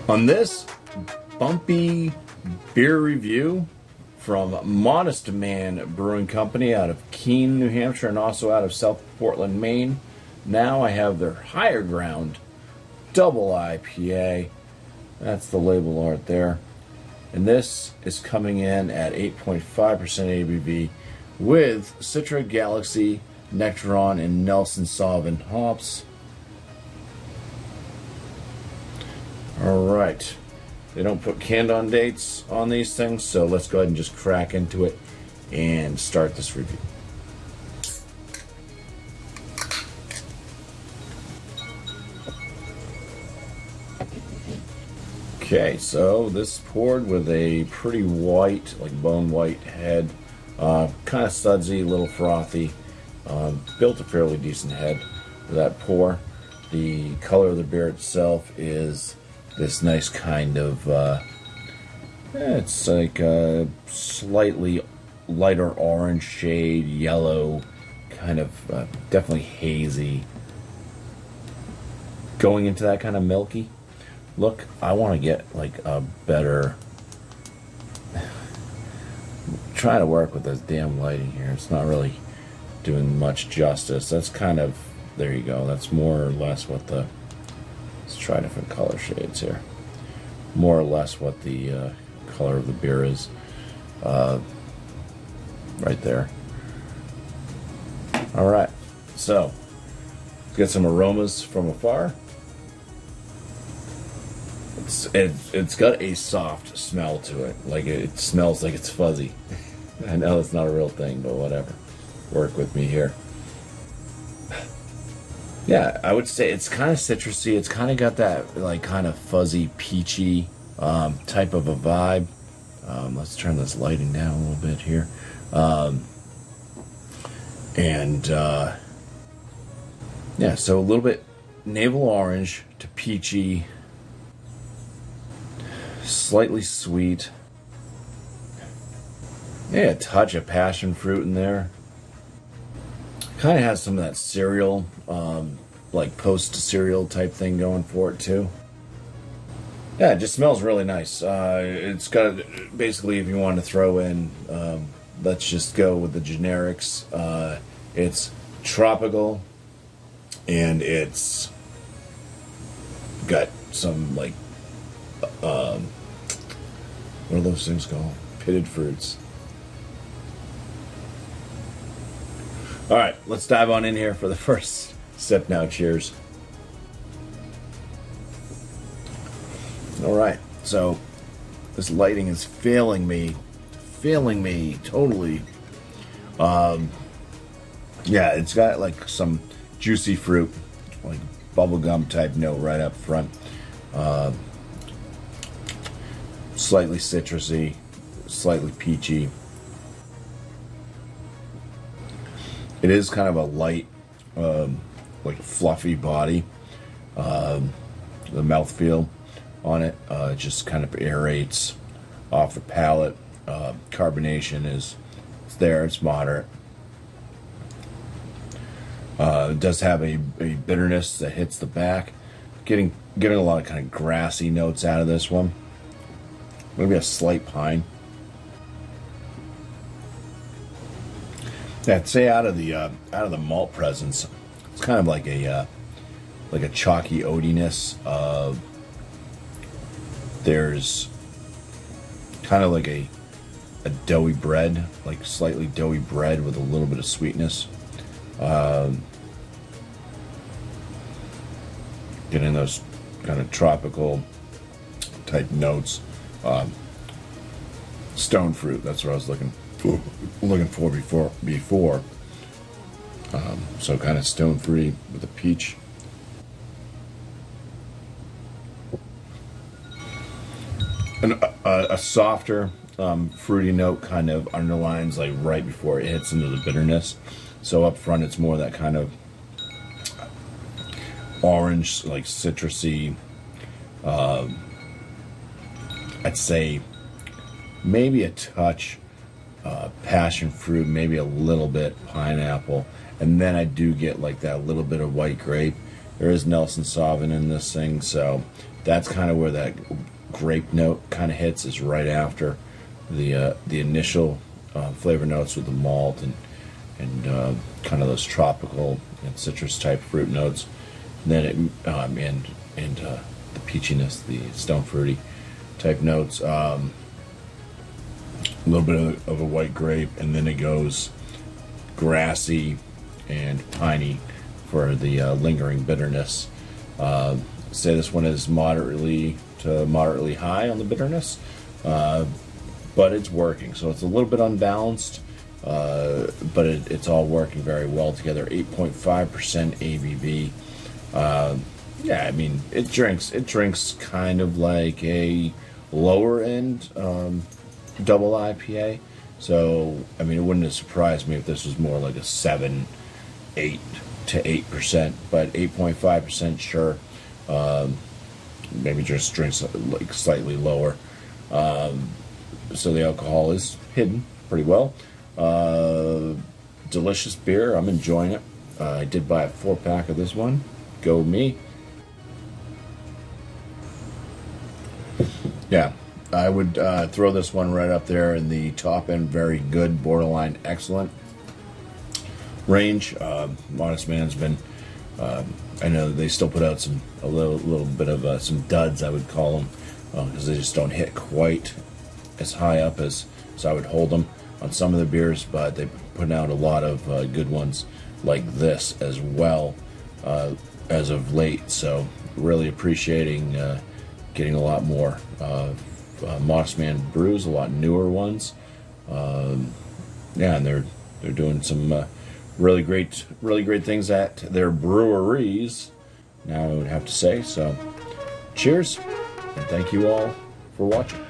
On this bumpy beer review from Modestman Brewing Company out of Keene, New Hampshire, and also out of South Portland, Maine. Now I have their Higher Ground Double IPA. That's the label art there. And this is coming in at 8.5% ABV with CITRA, Galaxy, NECTARON, and Nelson Sauvin hops. Alright, they don't put canned on dates on these things, so let's go ahead and just crack into it and start this review. Okay, so this is poured with a pretty white, like bone white head, kind of sudsy, a little frothy, built a fairly decent head for that pour. The color of the beer itself is this nice kind of, it's like a slightly lighter orange shade, yellow, kind of definitely hazy. Going into that kind of milky look. I want to get like a better, trying to work with this damn lighting here. It's not really doing much justice. That's kind of, there you go. That's more or less what the, let's try different color shades here. More or less what the color of the beer is. Right there. Alright, so let's get some aromas from afar. It's got a soft smell to it. Like it smells like it's fuzzy. I know it's not a real thing, but whatever. Work with me here. Yeah, I would say it's kind of citrusy. It's kind of got that like kind of fuzzy, peachy type of a vibe. Let's turn this lighting down a little bit here. Yeah, so a little bit navel orange to peachy, slightly sweet. Yeah, a touch of passion fruit in there. Kind of has some of that cereal, like post-cereal type thing going for it too. Yeah, it just smells really nice. It's got, basically, if you want to throw in, let's just go with the generics. It's tropical, and it's got some like, what are those things called? Pitted fruits. Alright, let's dive on in here for the first sip now. Cheers. Alright, so this lighting is failing me totally. Yeah, it's got like some juicy fruit, like bubblegum type note right up front. Slightly citrusy, slightly peachy. It is kind of a light, like fluffy body. The mouthfeel on it, it just kind of aerates off the palate. Carbonation it's there, it's moderate. It does have a bitterness that hits the back. Getting a lot of kind of grassy notes out of this one. Maybe a slight pine. Yeah, I'd say out of the malt presence, it's kind of like a chalky oatiness. There's kind of like a doughy bread, like slightly doughy bread with a little bit of sweetness. Getting those kind of tropical type notes. Stone fruit, that's what I was looking for before. So kind of stone fruity with a peach. And a softer fruity note kind of underlines like right before it hits into the bitterness. So up front it's more that kind of orange, like citrusy, I'd say maybe a touch passion fruit, maybe a little bit pineapple, and then I do get like that little bit of white grape There is Nelson Sauvin in this thing, so that's kind of where that grape note kind of hits, is right after the initial flavor notes with the malt and kind of those tropical and citrus type fruit notes. And then and the peachiness, the stone fruity type notes. A little bit of a white grape, and then it goes grassy and piney for the lingering bitterness. Say this one is moderately to moderately high on the bitterness, but it's working. So it's a little bit unbalanced, but it's all working very well together. 8.5% ABV. Yeah, I mean, it drinks kind of like a lower end double IPA. So I mean, it wouldn't have surprised me if this was more like a 7, 8 to 8%, but 8.5%, sure. Maybe just drinks like slightly lower. So the alcohol is hidden pretty well. Delicious beer. I'm enjoying it. I did buy a 4-pack of this one. Go me. Yeah, I would throw this one right up there in the top end, very good, borderline excellent range. Modestman's been, I know they still put out a little bit of some duds, I would call them, because they just don't hit quite as high up as I would hold them on some of the beers, but they put out a lot of good ones like this as well as of late. So really appreciating getting a lot more Modestman brews, a lot newer ones. Yeah, and they're doing some really great things at their breweries now, I would have to say. So cheers, and thank you all for watching.